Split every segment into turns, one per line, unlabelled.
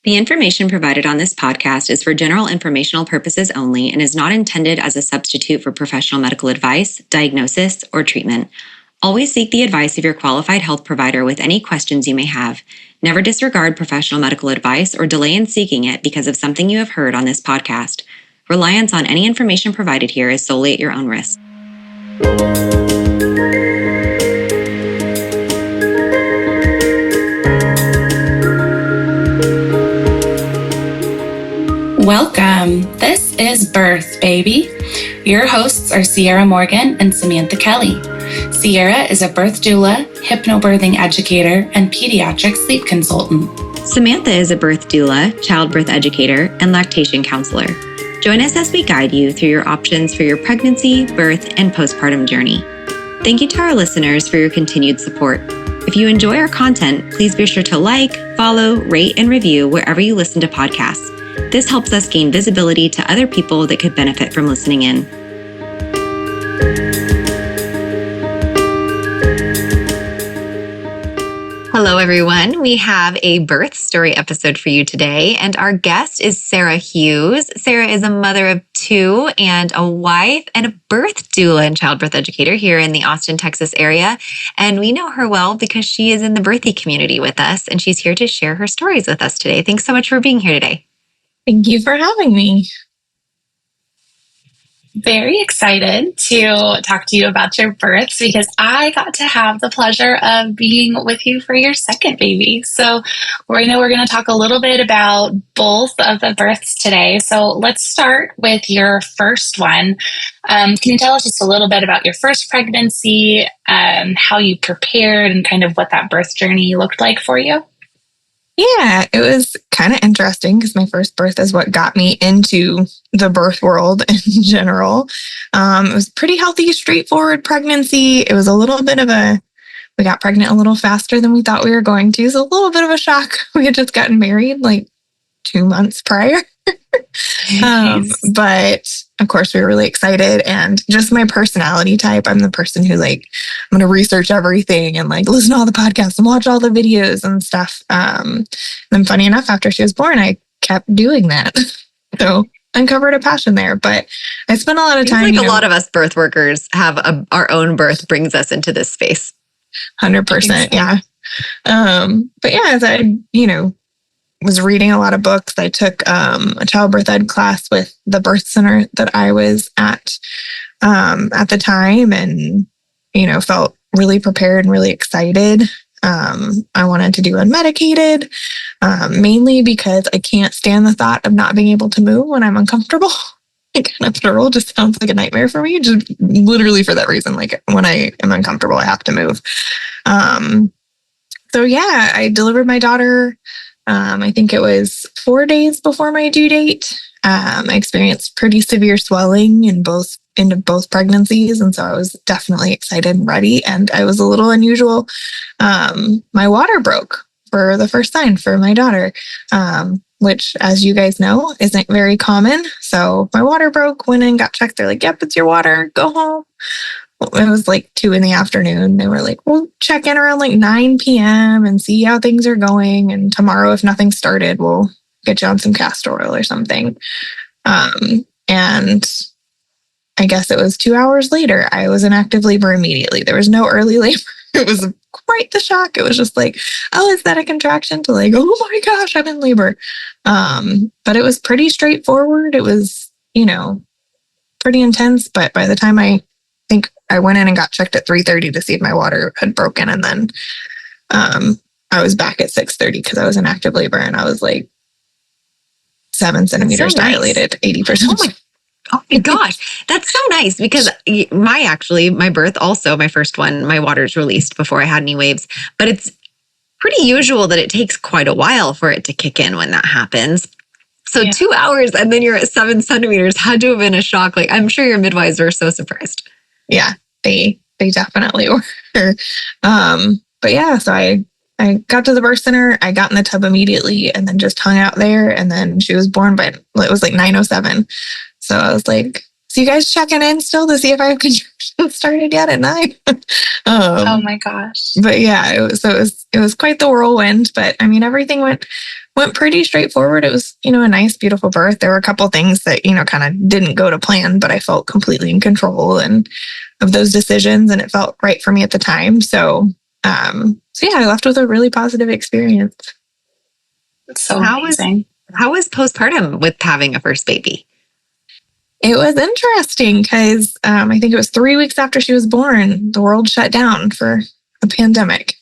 The information provided on this podcast is for general informational purposes only and is not intended as a substitute for professional medical advice, diagnosis, or treatment. Always seek the advice of your qualified health provider with any questions you may have. Never disregard professional medical advice or delay in seeking it because of something you have heard on this podcast. Reliance on any information provided here is solely at your own risk.
Welcome. This is Birth, Baby. Your hosts are Sierra Morgan and Samantha Kelly. Sierra is a birth doula, hypnobirthing educator, and pediatric sleep consultant.
Samantha is a birth doula, childbirth educator, and lactation counselor. Join us as we guide you through your options for your pregnancy, birth, and postpartum journey. Thank you to our listeners for your continued support. If you enjoy our content, please be sure to like, follow, rate, and review wherever you listen to podcasts. This helps us gain visibility to other people that could benefit from listening in. Hello, everyone. We have a birth story episode for you today, and our guest is Sarah Hughes. Sarah is a mother of two and a wife and a birth doula and childbirth educator here in the Austin, Texas area. And we know her well because she is in the birthing community with us, and she's here to share her stories with us today. Thanks so much for being here today.
Thank you for having me.
Very excited to talk to you about your births because I got to have the pleasure of being with you for your second baby. So I know we're going to talk a little bit about both of the births today. So let's start with your first one. Can you tell us just a little bit about your first pregnancy, how you prepared, and kind of what that birth journey looked like for you?
Yeah, it was kind of interesting because my first birth is what got me into the birth world in general. It was pretty healthy, straightforward pregnancy. It was a little bit of we got pregnant a little faster than we thought we were going to. So a little bit of a shock. We had just gotten married like 2 months prior. But of course we were really excited, and just my personality type, I'm the person who I'm going to research everything and listen to all the podcasts and watch all the videos and stuff. And funny enough, after she was born, I kept doing that. So uncovered a passion there, but I spent a lot of time.
A lot of us birth workers have our own birth brings us into this space.
100%. Yeah. But yeah, as I, was reading a lot of books. I took a childbirth ed class with the birth center that I was at the time, and felt really prepared and really excited. I wanted to do unmedicated, mainly because I can't stand the thought of not being able to move when I'm uncomfortable. Epidural just sounds like a nightmare for me, just literally for that reason. When I am uncomfortable, I have to move. So yeah, I delivered my daughter. I think it was 4 days before my due date. I experienced pretty severe swelling in both pregnancies, and so I was definitely excited and ready. And I was a little unusual. My water broke for the first time for my daughter, which, as you guys know, isn't very common. So my water broke. Went in, got checked. They're like, "Yep, it's your water. Go home." It was 2 p.m. They were like, "We'll check in around 9 p.m. and see how things are going. And tomorrow, if nothing started, we'll get you on some castor oil or something." And I guess it was 2 hours later, I was in active labor immediately. There was no early labor. It was quite the shock. It was just oh, is that a contraction? To oh my gosh, I'm in labor. But it was pretty straightforward. It was, pretty intense. But by the time I think I went in and got checked at 3:30 to see if my water had broken. And then I was back at 6:30 because I was in active labor, and I was 7 centimeters dilated, 80%.
Oh my gosh. That's so nice because my birth also, my first one, my water's released before I had any waves, but it's pretty usual that it takes quite a while for it to kick in when that happens. So yeah. 2 hours and then you're at 7 centimeters had to have been a shock. I'm sure your midwives were so surprised.
Yeah, they definitely were. But yeah, so I got to the birth center, I got in the tub immediately and then just hung out there. And then she was born by, it was 9:07. So I was like, so you guys checking in still to see if I have contractions started yet at 9?
Oh my gosh.
But yeah, it was quite the whirlwind, but I mean, everything went went pretty straightforward. It was, a nice, beautiful birth. There were a couple things that, kind of didn't go to plan, but I felt completely in control and of those decisions, and it felt right for me at the time. So yeah, I left with a really positive experience.
It's so amazing.
How was postpartum with having a first baby?
It was interesting because I think it was 3 weeks after she was born, the world shut down for a pandemic.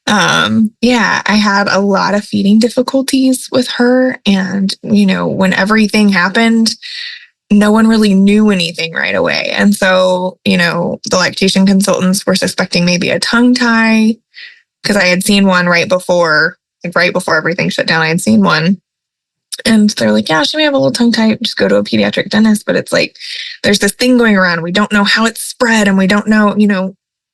I had a lot of feeding difficulties with her. And, when everything happened, no one really knew anything right away. And so, the lactation consultants were suspecting maybe a tongue tie because I had seen one right before everything shut down. I had seen one. And they're like, yeah, she may have a little tongue tie. Just go to a pediatric dentist. But it's like, there's this thing going around. We don't know how it's spread, and we don't know,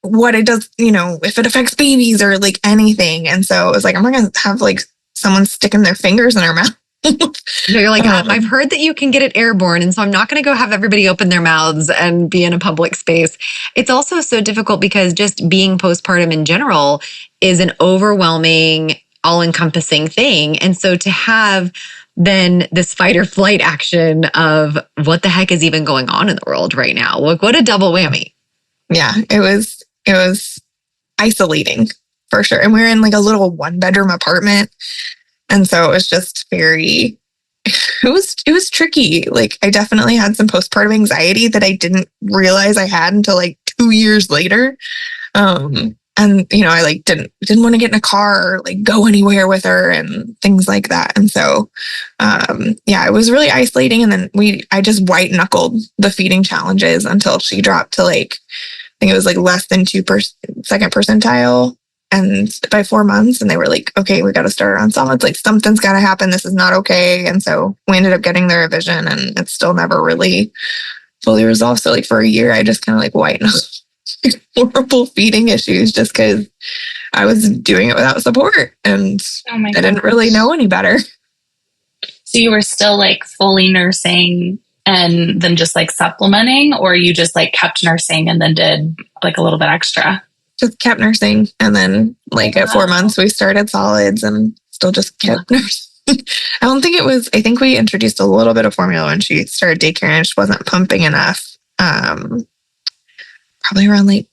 what it does, if it affects babies or like anything. And so it was like, I'm not going to have like someone sticking their fingers in her mouth.
No, you're like, I've heard that you can get it airborne. And so I'm not going to go have everybody open their mouths and be in a public space. It's also so difficult because just being postpartum in general is an overwhelming, all-encompassing thing. And so to have then this fight or flight action of what the heck is even going on in the world right now? What a double whammy.
Yeah, it was isolating for sure. And we were in like a little 1-bedroom apartment. And so it was just it was tricky. Like I definitely had some postpartum anxiety that I didn't realize I had until like 2 years later. And I like didn't want to get in a car or like go anywhere with her and things like that. And so, it was really isolating. And then I just white knuckled the feeding challenges until she dropped to like, I think it was like less than 2% second percentile. And by 4 months, and they were like, okay, we got to start her on solids. Like something's got to happen. This is not okay. And so we ended up getting the revision, and it's still never really fully resolved. So like for a year, I just kind of like white knuckled horrible feeding issues just because I was doing it without support, and I didn't really know any better.
So you were still like fully nursing and then just like supplementing, or you just like kept nursing and then did like a little bit extra?
Just kept nursing. And then like at 4 months, we started solids and still just kept nursing. I think we introduced a little bit of formula when she started daycare and she wasn't pumping enough. Probably around like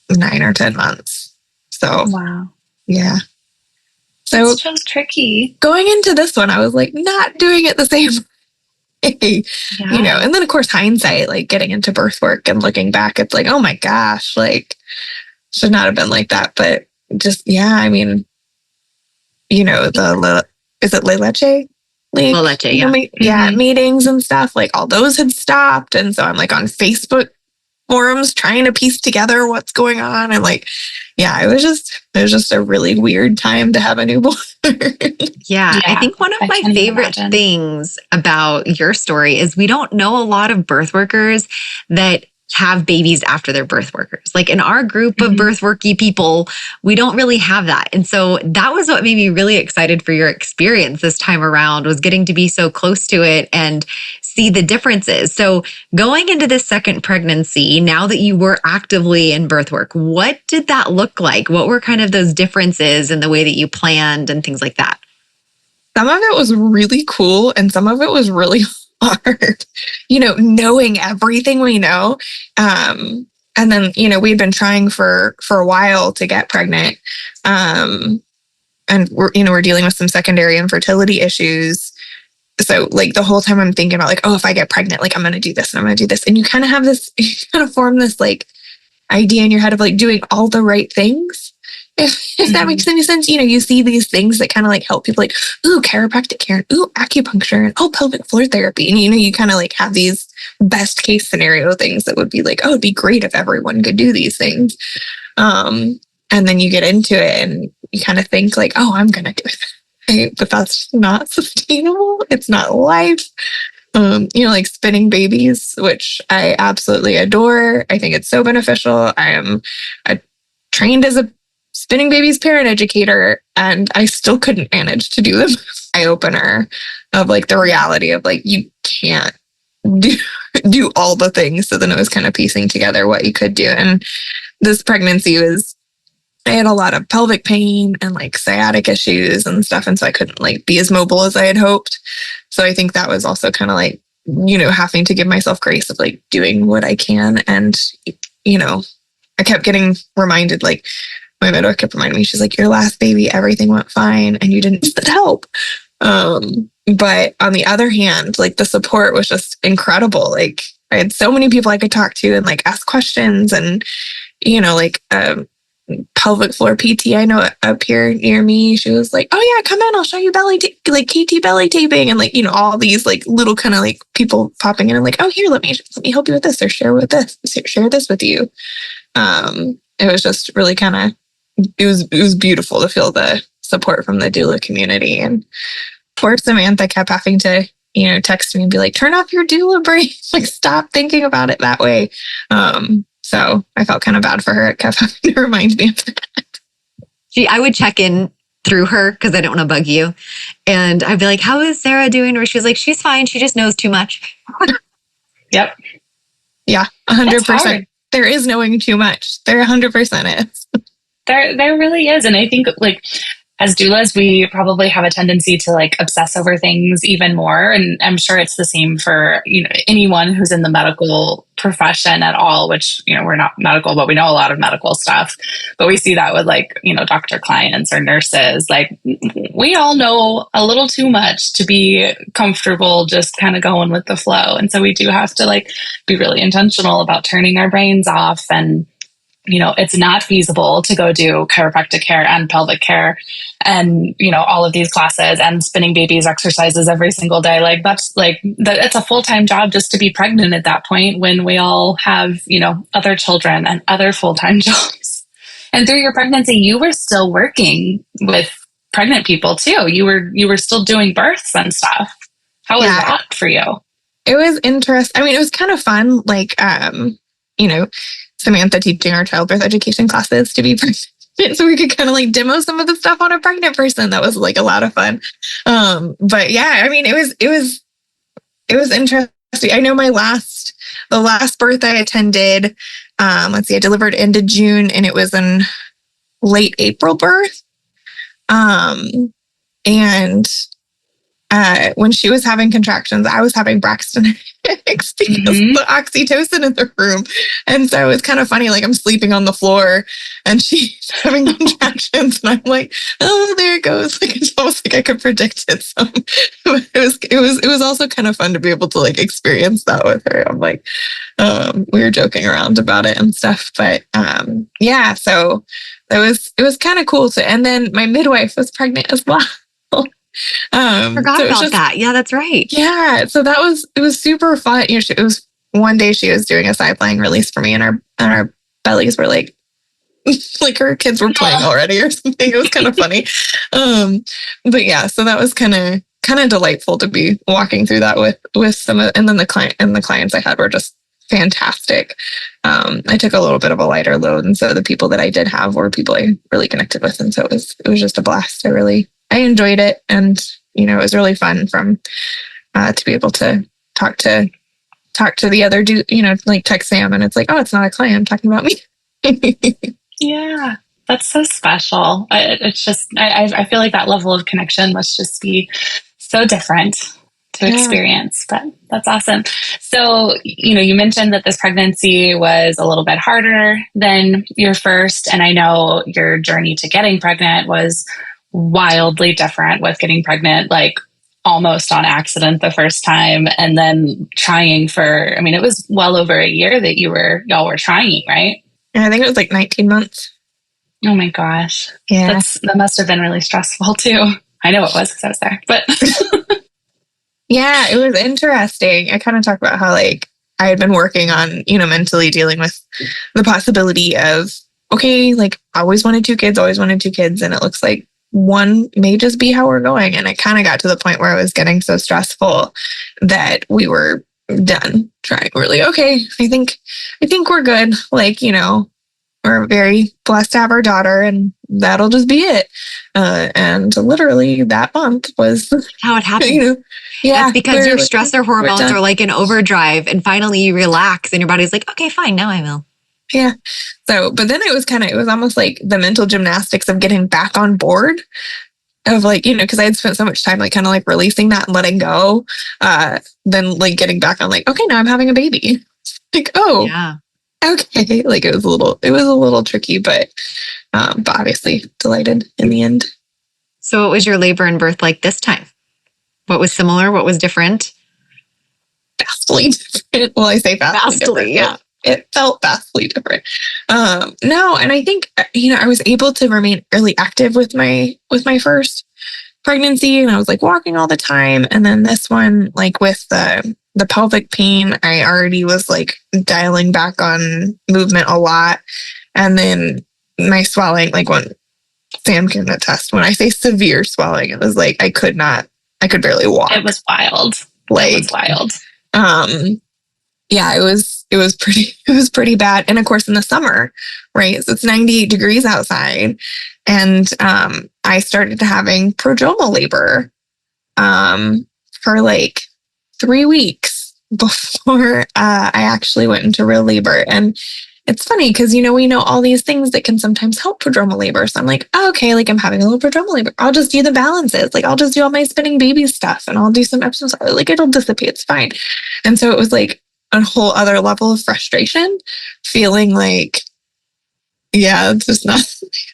9 or 10 months. So,
wow.
Yeah. So
it's so tricky.
Going into this one, I was like not doing it the same way, and then of course hindsight, like getting into birth work and looking back, it's like, oh my gosh, like should not have been like that. But just, is it La Leche? Like,
La Leche, yeah.
Meetings and stuff, like all those had stopped. And so I'm like on Facebook forums trying to piece together what's going on. And like, it was just a really weird time to have a newborn.
Yeah, I think one of my favorite things about your story is we don't know a lot of birth workers that have babies after their birth workers. Like in our group of birth worky people, we don't really have that. And so that was what made me really excited for your experience this time around, was getting to be so close to it and see the differences. So going into this second pregnancy, now that you were actively in birth work, what did that look like? What were kind of those differences in the way that you planned and things like that?
Some of it was really cool and some of it was really hard, knowing everything we know. And then, we'd been trying for a while to get pregnant. And we're dealing with some secondary infertility issues. So like the whole time I'm thinking about like, oh, if I get pregnant, like I'm going to do this and I'm going to do this. And you kind of form this like idea in your head of like doing all the right things. If that makes any sense, you see these things that kind of like help people, like, ooh, chiropractic care, and ooh, acupuncture, and oh, pelvic floor therapy. And, you kind of like have these best case scenario things that would be like, oh, it'd be great if everyone could do these things. And then you get into it and you kind of think like, oh, I'm going to do it. Right? But that's not sustainable. It's not life. Like spinning babies, which I absolutely adore. I think it's so beneficial. I trained as a spinning babies parent educator, and I still couldn't manage to do the eye opener of like the reality of like, you can't do all the things. So then it was kind of piecing together what you could do. And this pregnancy was I had a lot of pelvic pain and like sciatic issues and stuff. And so I couldn't like be as mobile as I had hoped. So I think that was also kind of like, having to give myself grace of like doing what I can. And, I kept getting reminded, like my midwife kept reminding me, she's like, your last baby, everything went fine and you didn't need help. But on the other hand, like the support was just incredible. Like I had so many people I could talk to and like ask questions and, pelvic floor PT I know up here near me. She was like, "Oh yeah, come in. I'll show you like KT belly taping," and like all these like little kind of like people popping in and like, "Oh here, let me help you with this or share this with you." It was just really kind of it was beautiful to feel the support from the doula community. And poor Samantha kept having to text me and be like, "Turn off your doula brain, like stop thinking about it that way." So I felt kind of bad for her. It kept having to remind me of that.
I would check in through her because I don't want to bug you. And I'd be like, "How is Sarah doing?" Or she's like, "She's fine. She just knows too much."
Yep.
Yeah, 100%. There is knowing too much. There 100% is.
There really is. And I think like as doulas, we probably have a tendency to like obsess over things even more. And I'm sure it's the same for, anyone who's in the medical profession at all, which, we're not medical, but we know a lot of medical stuff. But we see that with like, doctor clients or nurses. Like we all know a little too much to be comfortable just kind of going with the flow. And so we do have to like be really intentional about turning our brains off. And it's not feasible to go do chiropractic care and pelvic care and, all of these classes and spinning babies exercises every single day. Like it's a full-time job just to be pregnant at that point when we all have, other children and other full-time jobs. And through your pregnancy, you were still working with pregnant people too. You were still doing births and stuff. How was that for you?
It was interesting. I mean, it was kind of fun. Like, Samantha teaching our childbirth education classes to be pregnant. So we could kind of like demo some of the stuff on a pregnant person. That was like a lot of fun. But yeah, I mean, it was interesting. I know the last birth I attended, I delivered into June and it was an late April birth. And when she was having contractions, I was having Braxton Hicks because the oxytocin in the room. And so it's kind of funny, like I'm sleeping on the floor and she's having contractions and I'm like, "Oh, there it goes." Like it's almost like I could predict it. So it was also kind of fun to be able to like experience that with her. I'm like, we were joking around about it and stuff. But yeah, so it was kind of cool. So, and then my midwife was pregnant as well.
Forgot about that. Yeah, that's right.
Yeah. So it was super fun. It was one day she was doing a side-lying release for me and our bellies were like her kids were playing already or something. It was kind of funny. But yeah, so that was kind of delightful to be walking through that with some of, and then the clients I had were just fantastic. I took a little bit of a lighter load. And so the people that I did have were people I really connected with. And so it was just a blast. I enjoyed it. And, it was really fun to be able to talk to the other dude, like text Sam and it's like, "Oh, it's not a client. I'm talking about me."
Yeah, that's so special. It's just, I feel like that level of connection must just be so different to experience, but that's awesome. So, you mentioned that this pregnancy was a little bit harder than your first. And I know your journey to getting pregnant was wildly different with getting pregnant, like almost on accident the first time. And then trying it was well over a year that y'all were trying, right?
Yeah, I think it was like 19 months.
Oh my gosh.
Yeah.
That must have been really stressful too. I know it was because I was there, but
yeah, it was interesting. I kind of talked about how like I had been working on, mentally dealing with the possibility of, okay, like always wanted two kids. And it looks like one may just be how we're going. And it kind of got to the point where it was getting so stressful that we were done trying. We're like, okay, I think we're good. Like, we're very blessed to have our daughter and that'll just be it. And literally that month was
how it happened.
Yeah.
That's because your stressor hormones are like in overdrive and finally you relax and your body's like, "Okay, fine. Now I will."
Yeah. So, but then it was almost like the mental gymnastics of getting back on board of like, because I had spent so much time like kind of like releasing that and letting go. Then like getting back on like, okay, now I'm having a baby. Like, oh,
Yeah.
okay. Like it was a little tricky, but obviously delighted in the end.
So what was your labor and birth like this time? What was similar? What was different?
Vastly different. Well, I say vastly different.
Yeah.
It felt vastly different. No, and I think, I was able to remain really active with my first pregnancy, and I was like walking all the time. And then this one, like with the pelvic pain, I already was like dialing back on movement a lot. And then my swelling, like when Sam can attest, when I say severe swelling, it was like I could barely walk.
It was wild.
Like,
it was wild.
Yeah, it was pretty bad. And of course in the summer, right? So it's 98 degrees outside. And I started having prodromal labor for like 3 weeks before I actually went into real labor. And it's funny because, we know all these things that can sometimes help prodromal labor. So I'm like, oh, okay, like I'm having a little prodromal labor. I'll just do the balances. Like I'll just do all my spinning baby stuff and I'll do some exercise. Like it'll dissipate. It's fine. And so it was like a whole other level of frustration, feeling like, yeah, it's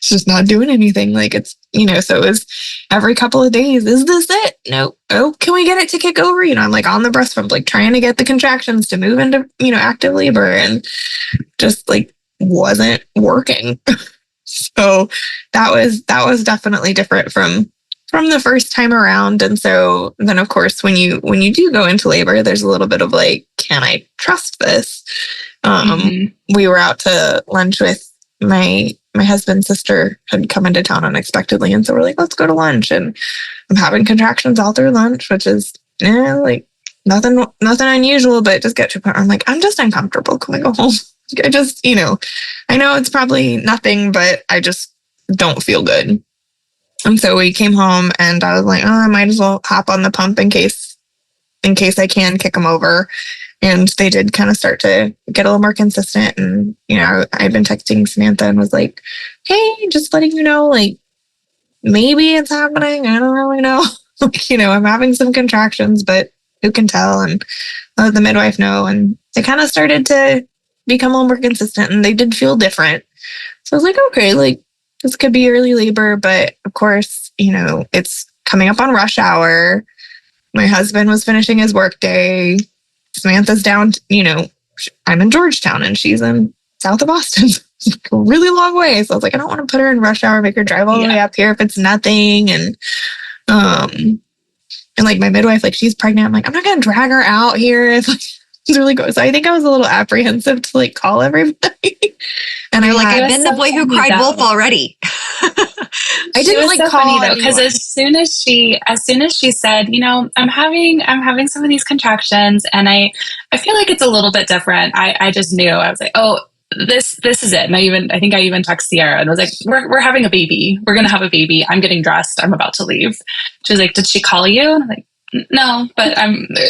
just not doing anything. Like it's, so it was every couple of days, is this it? No. Oh, can we get it to kick over? I'm like on the breast pump, like trying to get the contractions to move into, active labor, and just like wasn't working. So that was definitely different from the first time around. And so then of course, when you do go into labor, there's a little bit of like, can I trust this? We were out to lunch with my husband's sister had come into town unexpectedly. And so we're like, let's go to lunch. And I'm having contractions all through lunch, which is like nothing unusual, but just get to a point where I'm like, I'm just uncomfortable. Can we go home? I just, I know it's probably nothing, but I just don't feel good. And so we came home and I was like, oh, I might as well hop on the pump in case I can kick them over. And they did kind of start to get a little more consistent. And, I've been texting Samantha and was like, hey, just letting you know, like, maybe it's happening. I don't really know. I'm having some contractions, but who can tell? And let the midwife know. And they kind of started to become a little more consistent and they did feel different. So I was like, okay, like, this could be early labor. But of course, it's coming up on rush hour. My husband was finishing his work day. Samantha's down, I'm in Georgetown and she's in south of Boston. It's like a really long way. So I was like, I don't want to put her in rush hour, make her drive all the way up here if it's nothing. And like my midwife, like she's pregnant. I'm like, I'm not going to drag her out here. If like, it's really good. So I think I was a little apprehensive to like call everybody. And
You're like, I've been the boy who cried wolf already.
I didn't like
so
call
funny though, because as soon as she said, I'm having some of these contractions and I feel like it's a little bit different. I just knew. I was like, oh, this is it. And I think I even texted Sierra and was like, we're having a baby. We're gonna have a baby. I'm getting dressed. I'm about to leave. She was like, did she call you? And I'm like, no, but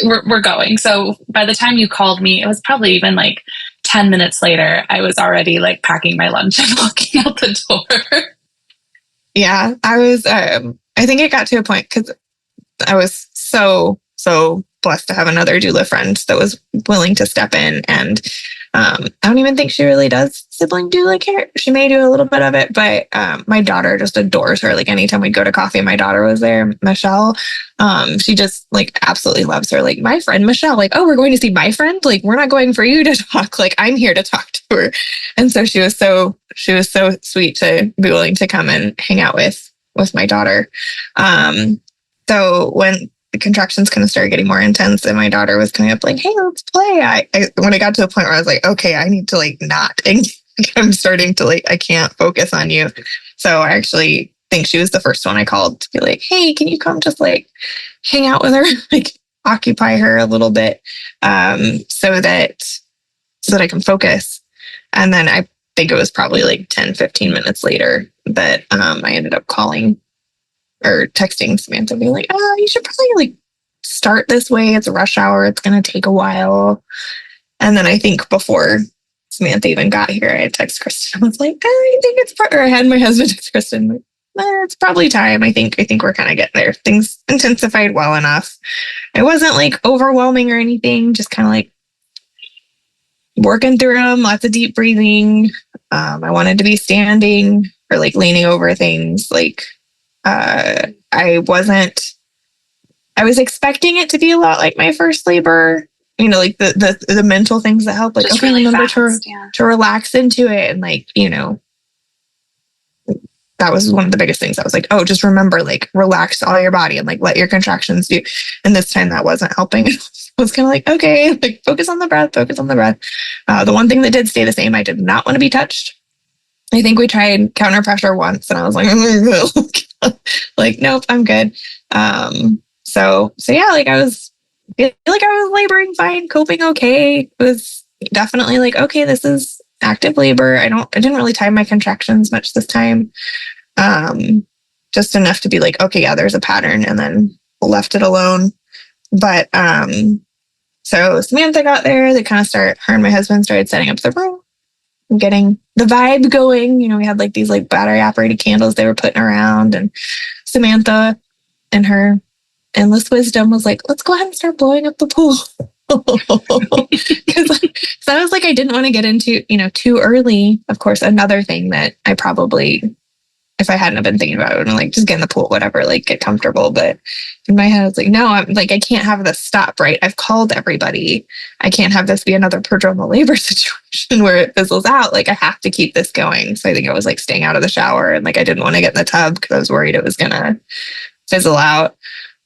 we're going. So by the time you called me, it was probably even like 10 minutes later. I was already like packing my lunch and walking out the door.
Yeah, I was, I think it got to a point because I was so blessed to have another doula friend that was willing to step in. And I don't even think she really does sibling doula care. She may do a little bit of it, but my daughter just adores her. Like anytime we'd go to coffee, my daughter was there, Michelle. She just like absolutely loves her. Like my friend Michelle, like, oh, we're going to see my friend. Like we're not going for you to talk. Like I'm here to talk to her. And so she was so sweet to be willing to come and hang out with my daughter. So when the contractions kind of started getting more intense and my daughter was coming up like, hey, let's play. When I got to a point where I was like, okay, I need to like not, and I'm starting to like, I can't focus on you. So I actually think she was the first one I called to be like, hey, can you come just like hang out with her, like occupy her a little bit, so that I can focus. And then I think it was probably like 10, 15 minutes later that I ended up calling or texting Samantha being like, oh, you should probably like start this way. It's a rush hour. It's going to take a while. And then I think before Samantha even got here, I had texted Kristen. I was like, I think it's or I had my husband text Kristen, like, it's probably time. I think we're kind of getting there. Things intensified well enough. It wasn't like overwhelming or anything, just kind of like working through them, lots of deep breathing. I wanted to be standing or like leaning over things. Like I was expecting it to be a lot like my first labor, you know, like the mental things that help, like,
Just
okay,
really
remember
fast,
to relax into it. And like, you know, that was one of the biggest things. I was like, oh, just remember, like, relax all your body and like let your contractions do. And this time that wasn't helping. It was kind of like, okay, like focus on the breath, focus on the breath. The one thing that did stay the same, I did not want to be touched. I think we tried counter pressure once and I was like, like, nope, I'm good. So yeah, like I feel like I was laboring fine, coping okay. It was definitely like, okay, this is active labor. I didn't really time my contractions much this time. Just enough to be like, okay, yeah, there's a pattern, and then left it alone. But so Samantha got there. Her and my husband started setting up the room, getting the vibe going. You know, we had like these like battery operated candles they were putting around, and Samantha and her endless wisdom was like, let's go ahead and start blowing up the pool. Because I was like, I didn't want to get into, you know, too early. Of course, another thing that I probably, if I hadn't have been thinking about it, I would have like, just get in the pool, whatever, like get comfortable. But in my head, I was like, no, I'm like, I can't have this stop, right? I've called everybody. I can't have this be another prodromal labor situation where it fizzles out. Like I have to keep this going. So I think I was like staying out of the shower, and like I didn't want to get in the tub because I was worried it was gonna fizzle out.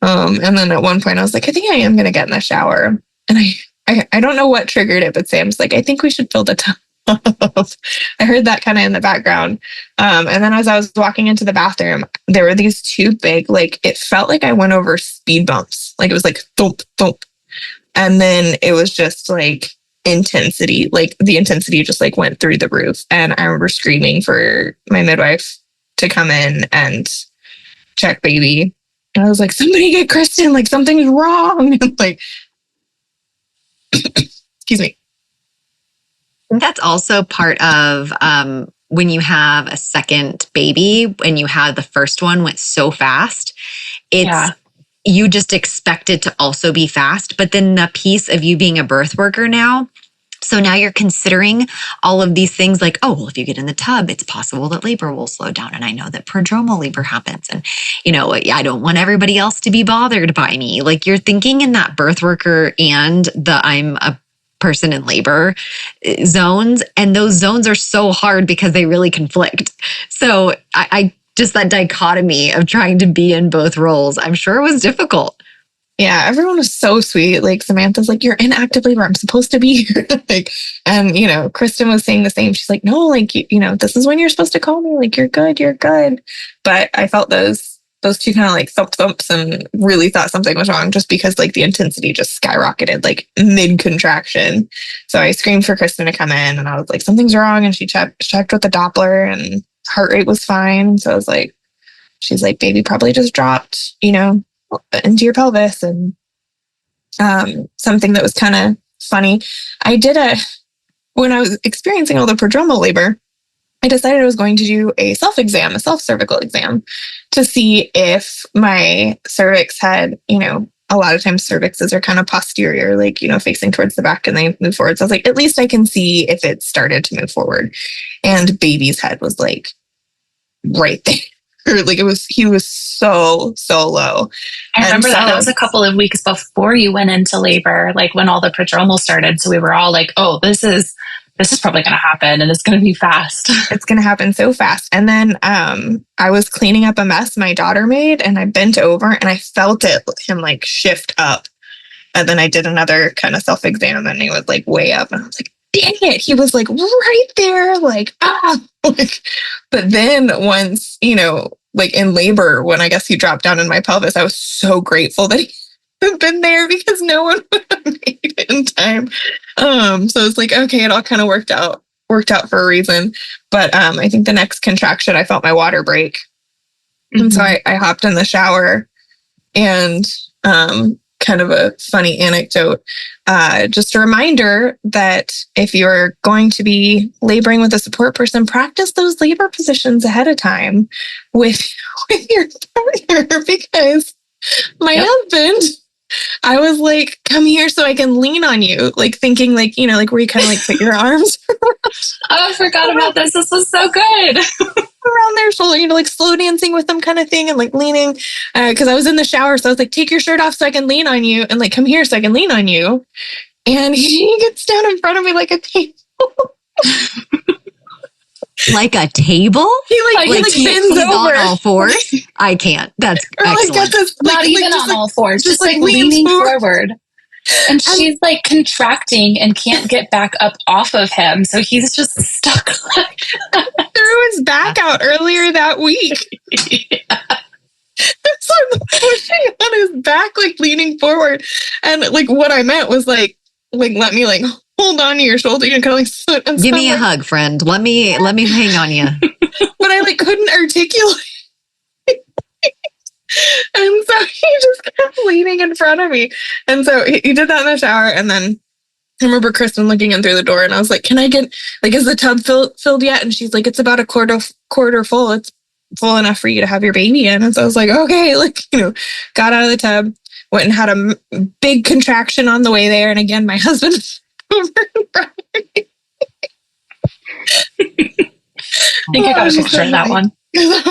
And then at one point I was like, I think I am gonna get in the shower. And I don't know what triggered it, but Sam's like, I think we should fill the tub. I heard that kind of in the background. And then as I was walking into the bathroom, there were these two big, like, it felt like I went over speed bumps. Like it was like thump, thump. And then it was just like intensity. Like the intensity just like went through the roof. And I remember screaming for my midwife to come in and check baby. And I was like, somebody get Kristen, like something's wrong. And like, excuse me.
That's also part of when you have a second baby, when you have the first one went so fast, you just expect it to also be fast. But then the piece of you being a birth worker now, so now you're considering all of these things like, oh, well, if you get in the tub, it's possible that labor will slow down. And I know that prodromal labor happens. And, you know, I don't want everybody else to be bothered by me. Like you're thinking in that birth worker and the I'm a person in labor zones. And those zones are so hard because they really conflict. So I just that dichotomy of trying to be in both roles, I'm sure it was difficult.
Yeah, everyone was so sweet. Like Samantha's like, you're in active labor. I'm supposed to be here. Like, and you know, Kristen was saying the same. She's like, no, like, you know, this is when you're supposed to call me. Like, you're good, you're good. But I felt those two kind of like thumps and really thought something was wrong just because like the intensity just skyrocketed like mid contraction. So I screamed for Kristen to come in and I was like, something's wrong. And she checked with the Doppler and heart rate was fine. So I was like, she's like, baby probably just dropped, you know, into your pelvis. And something that was kind of funny, when I was experiencing all the prodromal labor, I decided I was going to do a self-cervical exam to see if my cervix had, you know, a lot of times cervixes are kind of posterior, like, you know, facing towards the back and they move forward. So I was like, at least I can see if it started to move forward. And baby's head was like right there. Like he was so low.
I remember that was a couple of weeks before you went into labor, like when all the prodromal started. So we were all like, oh, this is probably going to happen and it's going to be fast.
It's going to happen so fast. And then I was cleaning up a mess my daughter made and I bent over and I felt him like shift up. And then I did another kind of self-exam and he was like way up. And I was like, dang it. He was like right there, like, like, but then once, you know, like in labor, when I guess he dropped down in my pelvis, I was so grateful that he had been there because no one would have made it in time. So it's like, okay, it all kind of worked out for a reason. But I think the next contraction, I felt my water break. Mm-hmm. And so I hopped in the shower and kind of a funny anecdote. Just a reminder that if you're going to be laboring with a support person, practice those labor positions ahead of time with your partner, because my husband, I was like, come here so I can lean on you, like thinking like, you know, like where you kind of like put your arms
I forgot about this. This was so good.
around their shoulder, you know, like slow dancing with them kind of thing, and like leaning, because I was in the shower. So I was like, take your shirt off so I can lean on you, and like, come here so I can lean on you. And he gets down in front of me like a table.
Like a table?
He bends
he's
over.
on all fours? I can't. That's excellent.
Like,
not even on all fours, just like leaning forward. And she's like contracting and can't get back up off of him. So he's just stuck.
Threw his back out earlier that week. So I'm pushing on his back, like leaning forward. And like what I meant was like let me like hold on to your shoulder and kind of like sit and
give me a hug, friend. Let me hang on you.
But I like couldn't articulate. And so he just kept leaning in front of me. And so he did that in the shower. And then I remember Kristen looking in through the door, and I was like, can I get, like, is the tub filled yet? And she's like, it's about a quarter full. It's full enough for you to have your baby in. And so I was like, okay, like, you know, got out of the tub, went and had a big contraction on the way there. And again, my husband over in front of me.
I think I got a picture of that one.
I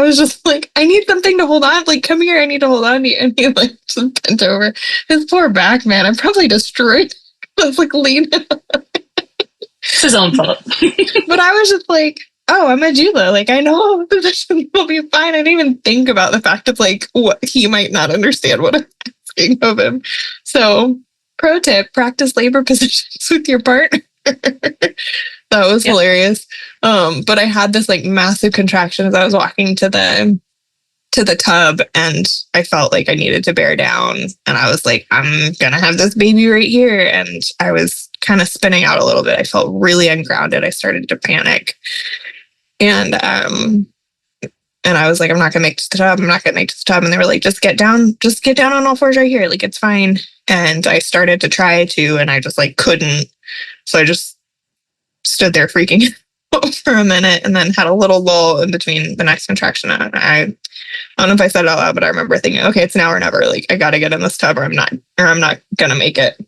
was just like, I need something to hold on. Like, come here, I need to hold on to you. And he like just bent over. His poor back, man. I'm probably destroyed. I was like leaning.
It's his own fault.
But I was just like, oh, I'm a doula. Like, I know the position will be fine. I didn't even think about the fact of like what he might not understand what I'm asking of him. So, pro tip: practice labor positions with your partner. That was hilarious. But I had this like massive contraction as I was walking to the tub, and I felt like I needed to bear down, and I was like, I'm gonna have this baby right here. And I was kind of spinning out a little bit. I felt really ungrounded. I started to panic. And I was like, I'm not gonna make it to the tub. I'm not gonna make it to the tub. And they were like, just get down on all fours right here. Like, it's fine. And I started to try to, and I just like couldn't. So I just stood there freaking out for a minute, and then had a little lull in between the next contraction. I don't know if I said it out loud, but I remember thinking, okay, it's now or never. Like, I got to get in this tub, or I'm not gonna make it.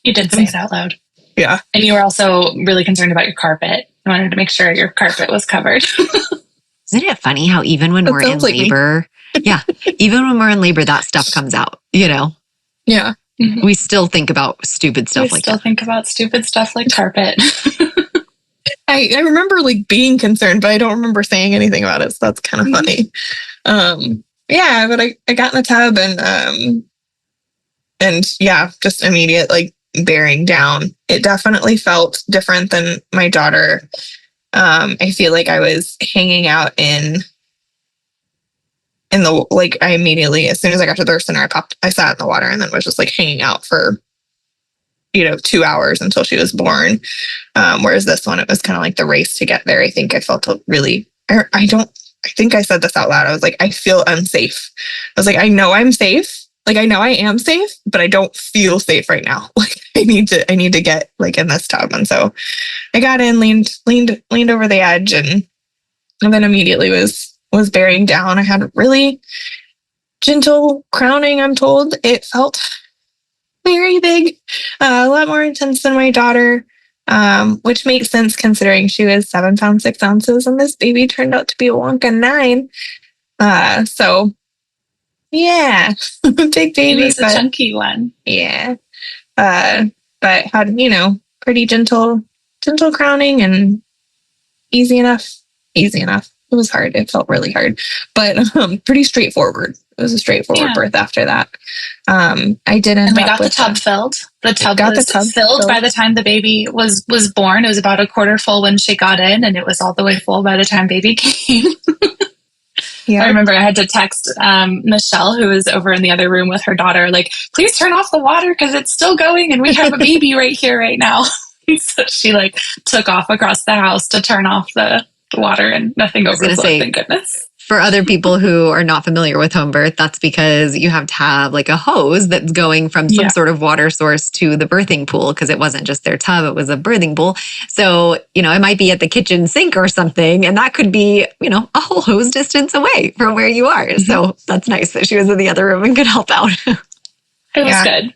You did say it out loud.
Yeah.
And you were also really concerned about your carpet. You wanted to make sure your carpet was covered.
Isn't it funny how even when we're in labor, even when we're in labor, that stuff comes out, you know?
Yeah.
Mm-hmm.
We still think about stupid stuff like that.
We still think about stupid stuff like carpet.
I remember like being concerned, but I don't remember saying anything about it. So that's kind of funny. But I got in the tub, and just immediate like bearing down. It definitely felt different than my daughter. I feel like I was hanging out in the, like, I immediately, as soon as I got to the birth center, I sat in the water, and then was just like hanging out for 2 hours until she was born. Whereas this one, it was kind of like the race to get there. I think I felt really, I think I said this out loud. I was like, I feel unsafe. I was like, I know I'm safe. Like, I know I am safe, but I don't feel safe right now. Like, I need to get like in this tub. And so I got in, leaned over the edge, and then immediately was bearing down. I had really gentle crowning, I'm told. It felt very big, a lot more intense than my daughter, which makes sense considering she was 7 pounds 6 ounces, and this baby turned out to be a wonka 9. So yeah, big baby.
It was a chunky one.
Yeah, but had pretty gentle crowning, and easy enough. It was hard. It felt really hard, but pretty straightforward. It was a straightforward birth after that. I did end up.
And we got the tub filled. The tub was filled by the time the baby was born. It was about a quarter full when she got in, and it was all the way full by the time baby came. Yeah. I remember I had to text Michelle, who was over in the other room with her daughter, like, please turn off the water because it's still going, and we have a baby right here right now. So she like took off across the house to turn off the water, and nothing overflowed, thank goodness.
For other people who are not familiar with home birth, that's because you have to have like a hose that's going from some sort of water source to the birthing pool, because it wasn't just their tub, it was a birthing pool. So, you know, it might be at the kitchen sink or something, and that could be, you know, a whole hose distance away from where you are. Mm-hmm. So that's nice that she was in the other room and could help out.
It was good.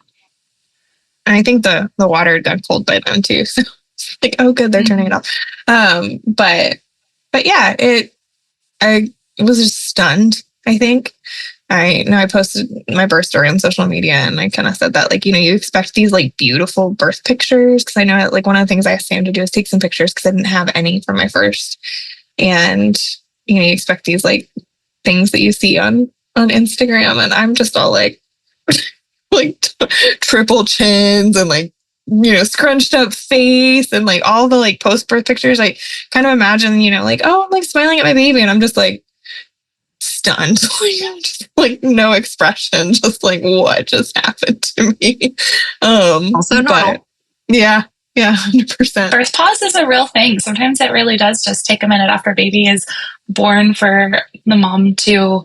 And I think the water had done cold by then too. So it's like, oh good, they're turning it off. But yeah, I was just stunned, I think. I know I posted my birth story on social media, and I kind of said that, like, you know, you expect these like beautiful birth pictures, because I know like one of the things I asked Sam to do is take some pictures because I didn't have any from my first. And, you know, you expect these like things that you see on Instagram, and I'm just all like, triple chins and like, you know, scrunched up face and like all the like post-birth pictures. I kind of imagine, you know, like, oh, I'm like smiling at my baby, and I'm just like, stunned, just like no expression, just like what just happened to me.
Also normal.
Yeah, 100%.
Birth pause is a real thing. Sometimes it really does just take a minute after baby is born for the mom to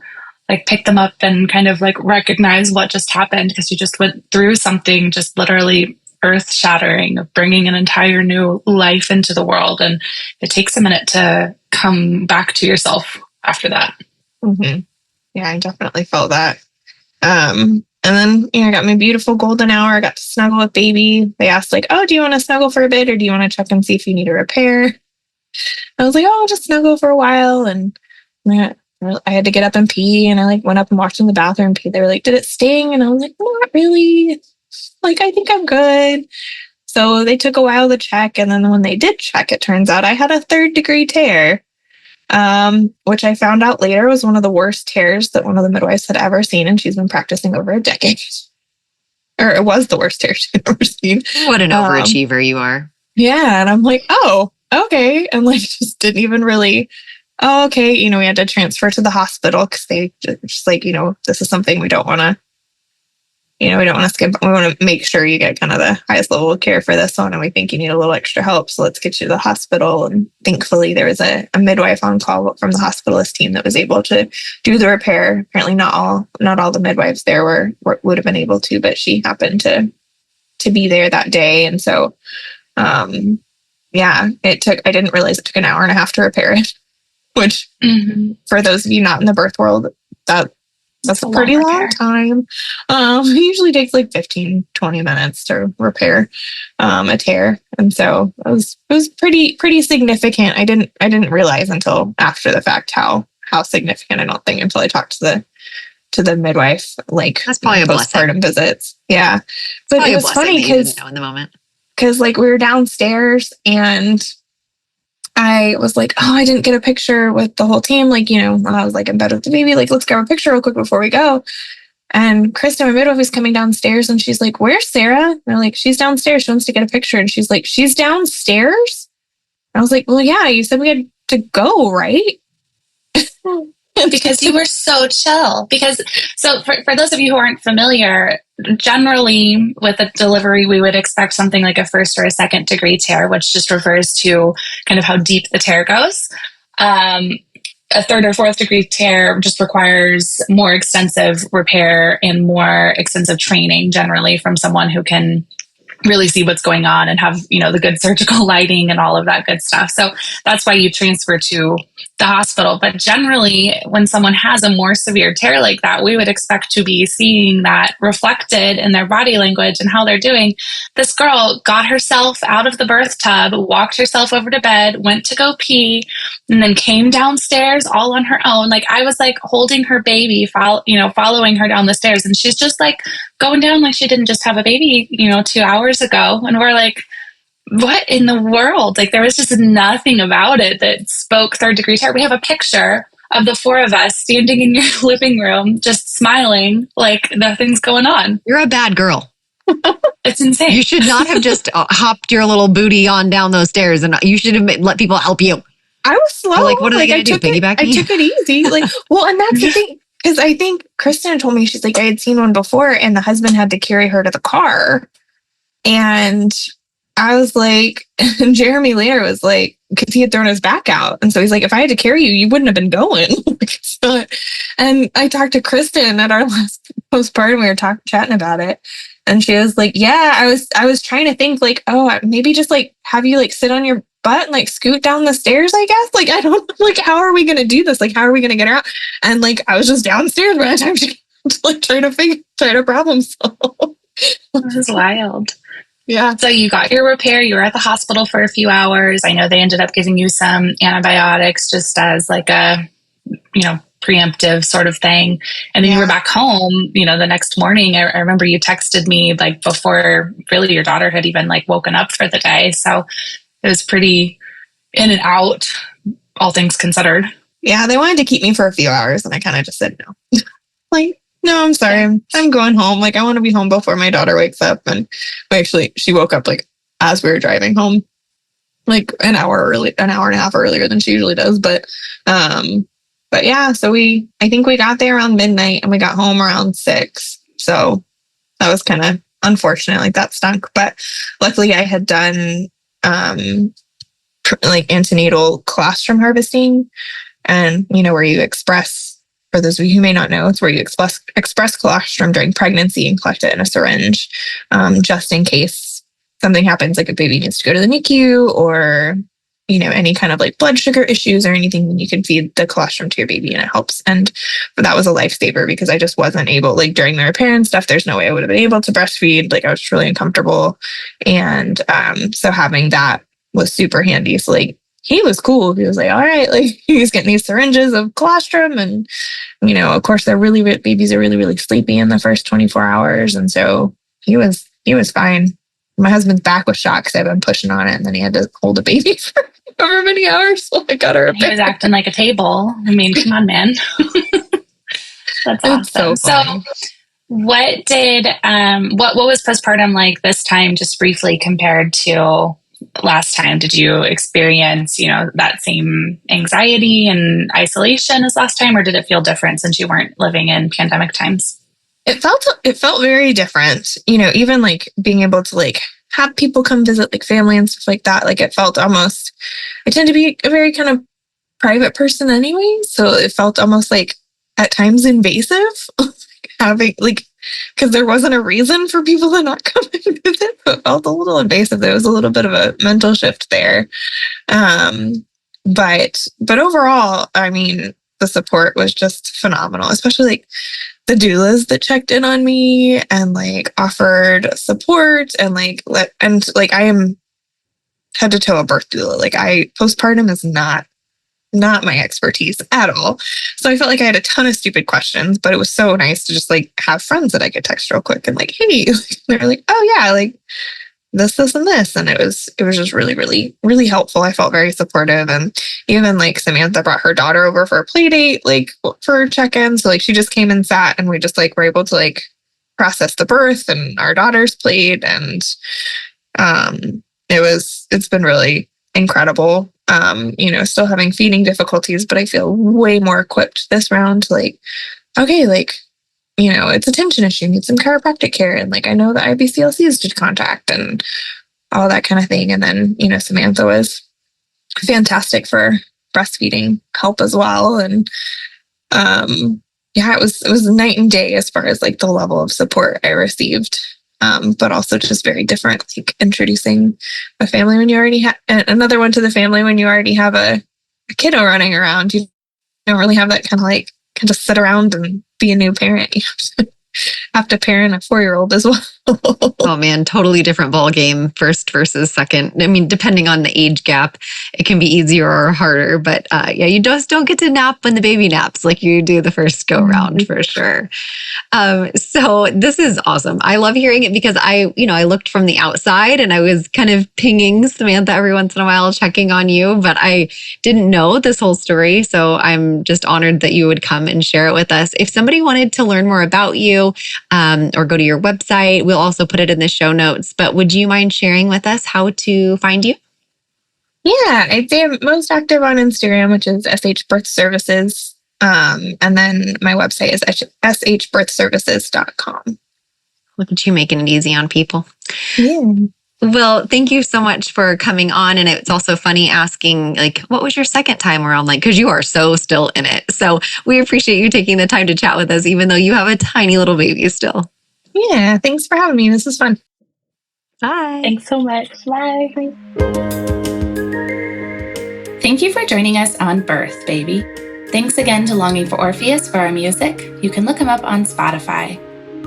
like pick them up and kind of like recognize what just happened, because you just went through something just literally earth shattering of bringing an entire new life into the world, and it takes a minute to come back to yourself after that.
Mm-hmm. Yeah, I definitely felt that. And then, you know, I got my beautiful golden hour. I got to snuggle with baby. They asked like, oh, do you want to snuggle for a bit, or do you want to check and see if you need a repair? I was like, oh, I'll just snuggle for a while. And I had to get up and pee, and I like went up and washed in the bathroom and pee. They were like, did it sting? And I was like, not really. Like, I think I'm good. So they took a while to check. And then when they did check, it turns out I had a 3rd-degree tear. Which I found out later was one of the worst tears that one of the midwives had ever seen, and she's been practicing over a decade. Or it was the worst tear she'd ever seen.
What an overachiever you are.
Yeah, and I'm like, oh, okay. And like just didn't even really, oh, okay. You know, we had to transfer to the hospital because they just like, you know, this is something we don't want to, you know, we don't want to skip. We want to make sure you get kind of the highest level of care for this one. And we think you need a little extra help. So let's get you to the hospital. And thankfully there was a midwife on call from the hospitalist team that was able to do the repair. Apparently not all the midwives there would have been able to, but she happened to be there that day. And so, yeah, I didn't realize it took an hour and a half to repair it, which for those of you not in the birth world, that's a pretty long time. It usually takes like 15, 20 minutes to repair a tear. And so it was pretty significant. I didn't realize until after the fact how significant. I don't think until I talked to the midwife, like
that's probably a
postpartum visits. Yeah. But it was funny because
in the moment.
Because like we were downstairs and I was like, oh, I didn't get a picture with the whole team. Like, you know, I was like in bed with the baby, like, let's grab a picture real quick before we go. And Kristen, my midwife, is coming downstairs and she's like, where's Sarah? And I'm like, she's downstairs. She wants to get a picture. And she's like, she's downstairs? And I was like, well, yeah, you said we had to go, right?
Because you were so chill. So for those of you who aren't familiar, generally with a delivery, we would expect something like a 1st or a 2nd-degree tear, which just refers to kind of how deep the tear goes. A 3rd or 4th-degree tear just requires more extensive repair and more extensive training, generally from someone who can really see what's going on and have, you know, the good surgical lighting and all of that good stuff. So that's why you transfer to the hospital. But generally, when someone has a more severe tear like that, we would expect to be seeing that reflected in their body language and how they're doing. This girl got herself out of the birth tub, walked herself over to bed, went to go pee, and then came downstairs all on her own. Like I was like holding her baby, following her down the stairs, and she's just like going down like she didn't just have a baby, 2 hours ago. And we're like, what in the world? Like there was just nothing about it that spoke 3rd-degree tear. We have a picture of the 4 of us standing in your living room, just smiling like nothing's going on.
You're a bad girl.
It's insane.
You should not have just hopped your little booty on down those stairs, and you should have let people help you.
I was slow.
Like, what are they going to do? Piggyback me?
I took it easy. Like, well, and that's the thing. Because I think Kristen told me, she's like, I had seen one before and the husband had to carry her to the car. And I was like, and Jeremy later was like, because he had thrown his back out. And so he's like, if I had to carry you, you wouldn't have been going. And I talked to Kristen at our last postpartum. We were chatting about it. And she was like, yeah, I was trying to think like, oh, maybe just like have you like sit on your butt and like scoot down the stairs, I guess. Like, I don't like, how are we going to do this? Like, how are we going to get her out? And like, I was just downstairs by the time she like try to problem solve.
This is wild.
Yeah.
So you got your repair, you were at the hospital for a few hours. I know they ended up giving you some antibiotics just as like a, preemptive sort of thing. And then you were back home, the next morning. I remember you texted me like before really your daughter had even like woken up for the day. So it was pretty in and out, all things considered.
Yeah. They wanted to keep me for a few hours and I kind of just said no. Like, no, I'm sorry. I'm going home. Like, I want to be home before my daughter wakes up. And she woke up like as we were driving home, like an hour and a half earlier than she usually does. But yeah, so I think we got there around midnight and we got home around 6. So that was kind of unfortunate. Like that stunk. But luckily I had done, like antenatal colostrum harvesting and, where you express, for those of you who may not know, it's where you express colostrum during pregnancy and collect it in a syringe, just in case something happens, like a baby needs to go to the NICU or, any kind of like blood sugar issues or anything, then you can feed the colostrum to your baby and it helps. And that was a lifesaver because I just wasn't able, like during the repair and stuff, there's no way I would have been able to breastfeed. Like I was really uncomfortable. And so having that was super handy. So like, he was cool. He was like, all right, like he was getting these syringes of colostrum and, of course babies are really, really sleepy in the first 24 hours. And so he was fine. My husband's back was shot because I've been pushing on it and then he had to hold a baby for however many hours. So I got her.
He was acting like a table. I mean, come on, man. That's awesome. So what did, what was postpartum like this time, just briefly compared to last time? Did you experience, that same anxiety and isolation as last time, or did it feel different since you weren't living in pandemic times?
It felt very different, even like being able to like have people come visit like family and stuff like that. Like it felt almost, I tend to be a very kind of private person anyway. So it felt almost like at times invasive having like, because there wasn't a reason for people to not come and visit. So it felt a little invasive. There was a little bit of a mental shift there. But overall, I mean, the support was just phenomenal, especially like the doulas that checked in on me and like offered support and like I am head to toe a birth doula. Like postpartum is not my expertise at all. So I felt like I had a ton of stupid questions, but it was so nice to just like have friends that I could text real quick and like, hey, they're like, oh yeah, like this, and this. And it was just really, really, really helpful. I felt very supportive. And even like Samantha brought her daughter over for a play date, like for check-in. So like she just came and sat and we just like were able to like process the birth and our daughters played. And it's been really incredible. Still having feeding difficulties, but I feel way more equipped this round. Like, okay, like, it's a tension issue, need some chiropractic care. And like, I know the IBCLCs to contact and all that kind of thing. And then, Samantha was fantastic for breastfeeding help as well. And, it was night and day as far as like the level of support I received. But also just very different, like introducing a family when you already have another one to the family when you already have a kiddo running around. You don't really have that kind of like, can just sit around and be a new parent. You have to parent a 4-year-old as well.
Oh man, totally different ball game, first versus second. I mean, depending on the age gap, it can be easier or harder. But you just don't get to nap when the baby naps like you do the first go round for sure. So this is awesome. I love hearing it because I looked from the outside and I was kind of pinging Samantha every once in a while, checking on you, but I didn't know this whole story. So I'm just honored that you would come and share it with us. If somebody wanted to learn more about you or go to your website, we'll also put it in the show notes, but would you mind sharing with us how to find you?
Yeah, I'd say I'm most active on Instagram, which is SH Birth Services. And then my website is shbirthservices.com.
Look at you making it easy on people.
Yeah.
Well, thank you so much for coming on. And it's also funny asking, like, what was your second time around? Like, because you are so still in it. So we appreciate you taking the time to chat with us, even though you have a tiny little baby still.
Yeah, thanks for having me. This is fun.
Bye.
Thanks so much. Bye. Thank you for joining us on Birth, Baby. Thanks again to Longing for Orpheus for our music. You can look him up on Spotify.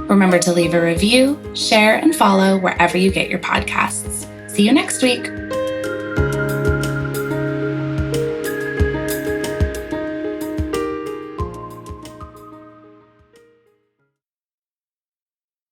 Remember to leave a review, share, and follow wherever you get your podcasts. See you next week.